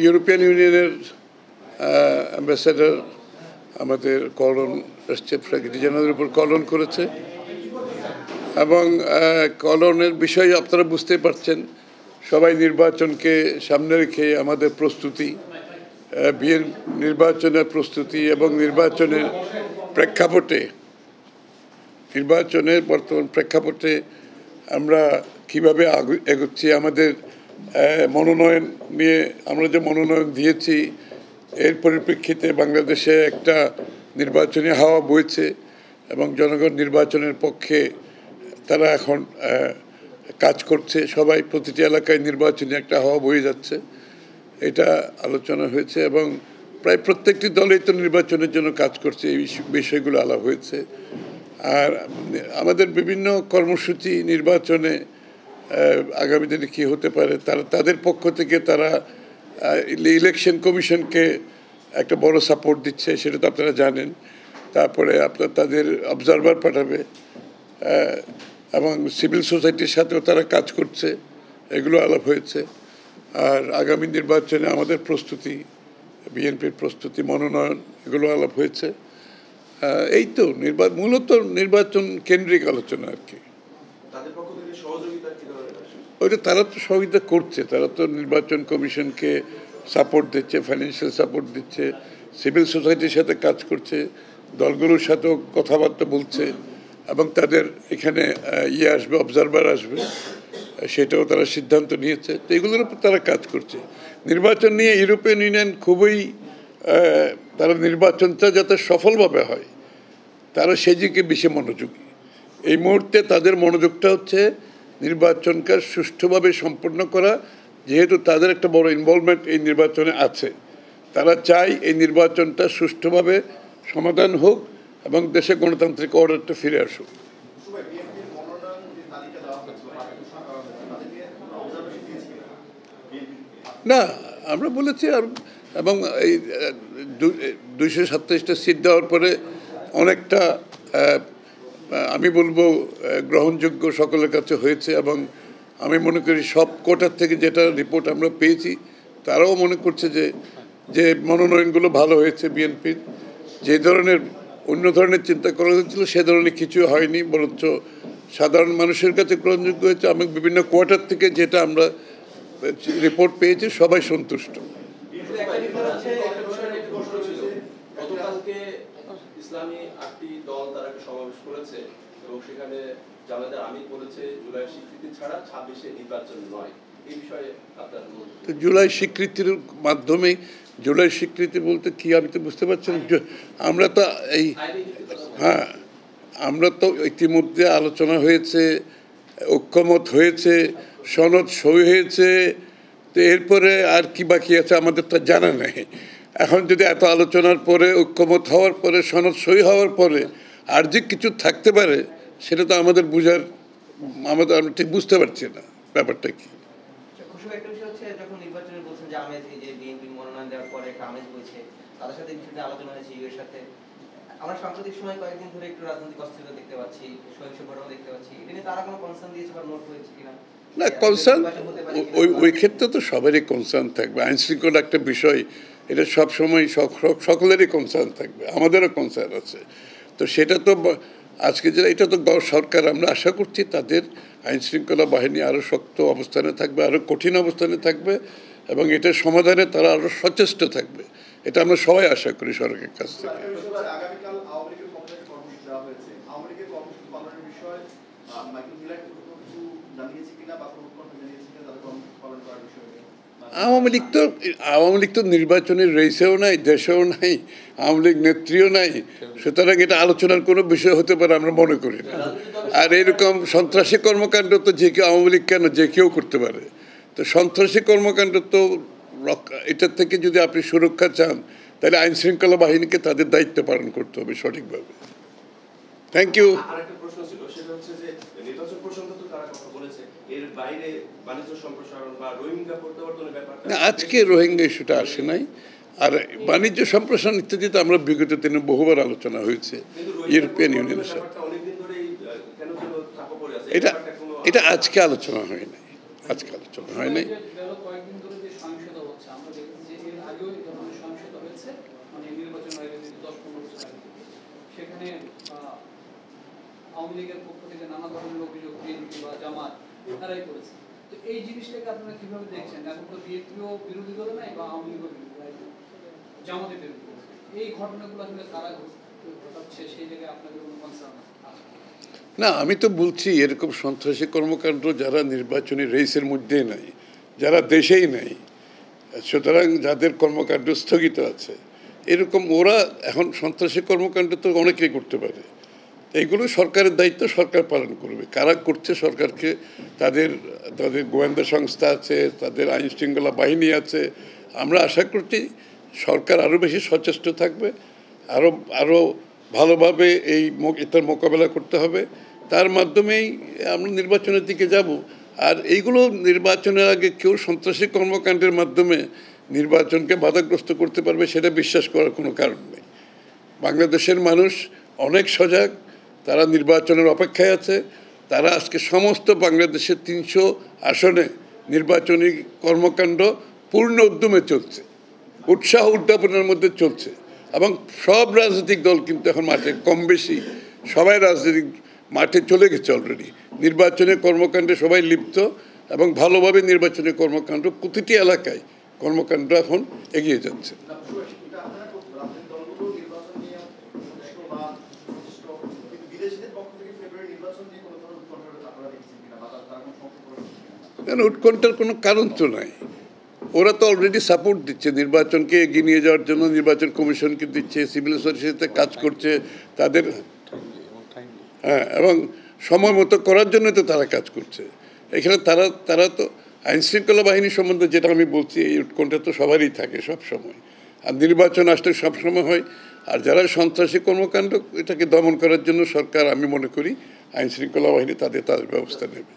European ইউনিয়নের ambassador আমাদের colon chief secretary জেনারেলের উপর কলন করেছে এবং কলনের বিষয়ে আপনারা বুঝতে পারছেন সবাই নির্বাচনকে সামনে রেখে আমাদের প্রস্তুতি নির্বাচনের প্রস্তুতি এবং নির্বাচনের বর্তমান প্রেক্ষাপটে আমরা কিভাবে এগোচ্ছি আমাদের মনোনয়ন নিয়ে আমরা যে মনোনয়ন দিয়েছি এর পরিপ্রেক্ষিতে বাংলাদেশে একটা নির্বাচনী হাওয়া বইছে এবং জনগণ নির্বাচনের পক্ষে তারা এখন কাজ করছে সবাই প্রতিটি এলাকায় নির্বাচনী একটা হাওয়া বয়ে যাচ্ছে এটা আলোচনা হয়েছে এবং প্রায় প্রত্যেকটি দলই তো নির্বাচনের জন্য কাজ করছে এই বিষয়গুলো আলাপ হয়েছে আর আমাদের বিভিন্ন কর্মসূচি নির্বাচনে আগামী দিনে কী হতে পারে তাদের পক্ষ থেকে তারা ইলেকশন কমিশনকে একটা বড় সাপোর্ট দিচ্ছে সেটা তো আপনারা জানেন তারপরে তাদের অবজারভার পাঠাবে এবং সিভিল সোসাইটির সাথেও তারা কাজ করছে এগুলো আলাপ হয়েছে আর আগামী নির্বাচনে আমাদের প্রস্তুতি বিএনপির প্রস্তুতি মনোনয়ন এগুলো আলাপ হয়েছে এই তো মূলত নির্বাচন কেন্দ্রিক আলোচনা আর কি ওইটা তারা তো সহযোগিতা করছে তারা তো নির্বাচন কমিশনকে সাপোর্ট দিচ্ছে ফাইন্যান্সিয়াল সাপোর্ট দিচ্ছে সিভিল সোসাইটির সাথে কাজ করছে দলগুলোর সাথেও কথাবার্তা বলছে এবং তাদের এখানে আসবে অবজারভার আসবে সেটাও তারা সিদ্ধান্ত নিয়েছে তো এগুলোর উপর তারা কাজ করছে নির্বাচন নিয়ে ইউরোপিয়ান ইউনিয়ন খুবই তারা নির্বাচনটা যাতে সফলভাবে হয় তারা সেদিকে বেশি মনোযোগী এই মুহূর্তে তাদের মনোযোগটা হচ্ছে নির্বাচনকে সুষ্ঠুভাবে সম্পন্ন করা যেহেতু তাদের একটা বড় ইনভলভমেন্ট এই নির্বাচনে আছে তারা চায় এই নির্বাচনটা সুষ্ঠুভাবে সমাধান হোক এবং দেশে গণতান্ত্রিক অর্ডারটা ফিরে আসুক না আমরা বলেছি আর এবং এই 227টা সিট দেওয়ার পরে অনেকটা আমি বলবো গ্রহণযোগ্য সকলের কাছে হয়েছে এবং আমি মনে করি সব কোটার থেকে যেটা রিপোর্ট আমরা পেয়েছি তারাও মনে করছে যে মনোনয়নগুলো ভালো হয়েছে বিএনপির যে ধরনের অন্য ধরনের চিন্তা করা হয়েছিল সে ধরনের কিছু হয়নি বরঞ্চ সাধারণ মানুষের কাছে গ্রহণযোগ্য হয়েছে আমি বিভিন্ন কোয়ার্টার থেকে যেটা আমরা রিপোর্ট পেয়েছি সবাই সন্তুষ্ট ইসলামী 8টি দল তারা একটা সমাবেশ করেছে এবং সেখানে জামায়াতের আমির বলেছে জুলাই স্বীকৃতি ছাড়া 26-এ নির্বাচন নয় এই বিষয়ে আপনার জুলাই স্বীকৃতির মাধ্যমে জুলাই স্বীকৃতি বলতে কি আমি তো বুঝতে পারছি না আমরা তো আমরা তো ইতিমধ্যে আলোচনা হয়েছে ঐক্যমত হয়েছে সনদ সই হয়েছে তো এরপরে আর কি বাকি আছে আমাদের তো জানা নেই এখন যদি এত আলোচনার পরে ঐক্যমত হওয়ার পরে সনদ সই হওয়ার পরে আর যে কিছু থাকতে পারে সেটা তো আমাদের বোঝার আমরা ঠিক বুঝতে পারছি না ব্যাপারটা কি আমরা সাম্প্রতিক সময় কয়েকদিন ধরে একটু রাজনৈতিক অস্থিরতা দেখতে পাচ্ছি সহিংস ঘটনা দেখতে পাচ্ছি এটা নিয়ে তারা কোনো কনসার্ন দিয়েছে বা নোট করেছে কিনা না কনসার্ন ওই ক্ষেত্রে তো সবারই কনসার্ন থাকবে আইন শৃঙ্খলা একটা বিষয় এটা সবসময় সকলেরই কনসার্ন থাকবে আমাদেরও কনসার্ন আছে তো সেটা তো আজকে যে এটা তো সরকার আমরা আশা করছি তাদের আইন শৃঙ্খলা বাহিনী আরও শক্ত অবস্থানে থাকবে আরও কঠিন অবস্থানে থাকবে এবং এটার সমাধানে তারা আরও সচেষ্ট থাকবে এটা আমরা সবাই আশা করি সরকারের কাছ থেকে আওয়ামী লীগ তো নির্বাচনের রেসেও নাই দেশেও নাই আওয়ামী লীগ নেত্রীও নাই সুতরাং এটা আলোচনার কোনো বিষয় হতে পারে আমরা মনে করি না আর এরকম সন্ত্রাসী কর্মকাণ্ড তো যে কেউ আওয়ামী লীগ কেন যে কেউ করতে পারে তো সন্ত্রাসী কর্মকাণ্ড তো এটার থেকে যদি আপনি সুরক্ষা চান তাহলে আইন শৃঙ্খলা বাহিনীকে তাদের দায়িত্ব পালন করতে হবে সঠিকভাবে থ্যাংক ইউ আজকে রোহিঙ্গা ইস্যুটা আসে নাই আর বাণিজ্য সম্প্রসারণ ইত্যাদি তো আমরা বিগত দিনে বহুবার আলোচনা হয়েছে ইউরোপিয়ান ইউনিয়নের সাথে এটা আজকে আলোচনা হয় নাই আজকে আলোচনা হয় নাই। গেল কয়েকদিন ধরে যে সহিংসতা হচ্ছে আমরা দেখেছি যে এর আগেও এই ধরনের সহিংসতা হয়েছে, মানে নির্বাচন হয়ে গেছে 10-15 বছর আগে। সেখানে আওয়ামী লীগের পক্ষ থেকে নানা ধরনের অভিযোগ বিএনপি বা জামাত তারাই করেছে। তো এই জিনিসটাকে আপনারা কিভাবে দেখছেন? এখন তো বিএনপিও বিরোধী করে নাই বা আওয়ামী লীগও বিরোধী করে, জামাতের বিরোধী করে। এই ঘটনাগুলো আসলে কারা ঘটাচ্ছে সেই জায়গায় আপনাদের কোনো কনসার্ন আছে? না, আমি তো বলছি এরকম সন্ত্রাসী কর্মকাণ্ড যারা নির্বাচনী রেসের মধ্যে নাই, যারা দেশেই নাই, সুতরাং যাদের কর্মকাণ্ড স্থগিত আছে, এরকম ওরা এখন সন্ত্রাসী কর্মকাণ্ড তো অনেকেই করতে পারে। এইগুলো সরকারের দায়িত্ব, সরকার পালন করবে। কারা করছে সরকারকে, তাদের তাদের গোয়েন্দা সংস্থা আছে, তাদের আইন শৃঙ্খলা বাহিনী আছে। আমরা আশা করছি সরকার আরও বেশি সচেষ্ট থাকবে, আরও ভালোভাবে এটার মোকাবেলা করতে হবে। তার মাধ্যমেই আমরা নির্বাচনের দিকে যাব। আর এইগুলো নির্বাচনের আগে কেউ সন্ত্রাসী কর্মকাণ্ডের মাধ্যমে নির্বাচনকে বাধাগ্রস্ত করতে পারবে সেটা বিশ্বাস করার কোনো কারণ নেই। বাংলাদেশের মানুষ অনেক সজাগ, তারা নির্বাচনের অপেক্ষায় আছে। তারা আজকে সমস্ত বাংলাদেশের 300 আসনে নির্বাচনী কর্মকাণ্ড পূর্ণ উদ্যমে চলছে, উৎসাহ উদ্যাপনের মধ্যে চলছে। এবং সব রাজনৈতিক দল কিন্তু এখন মাঠে কম বেশি সবাই রাজনৈতিক মাঠে চলে গেছে অলরেডি। নির্বাচনের কর্মকাণ্ডে সবাই লিপ্ত এবং ভালোভাবে নির্বাচনের কর্মকাণ্ড প্রতিটি এলাকায় কর্মকাণ্ড এখন এগিয়ে যাচ্ছে। উৎকণ্ঠার কোনো কারণ তো নাই। ওরা তো অলরেডি সাপোর্ট দিচ্ছে নির্বাচনকে এগিয়ে নিয়ে যাওয়ার জন্য, নির্বাচন কমিশনকে দিচ্ছে, সিভিল সোসাইটিতে কাজ করছে তাদের, হ্যাঁ, এবং সময় মতো করার জন্য তো তারা কাজ করছে। এখানে তারা তো আইন শৃঙ্খলা বাহিনী সম্বন্ধে যেটা আমি বলছি, এই উৎকণ্ঠা তো সবারই থাকে সব সময়। আর নির্বাচন আসলে সবসময় হয়। আর যারা সন্ত্রাসী কর্মকাণ্ড এটাকে দমন করার জন্য সরকার, আমি মনে করি আইন শৃঙ্খলা বাহিনী তাদের ব্যবস্থা নেবে।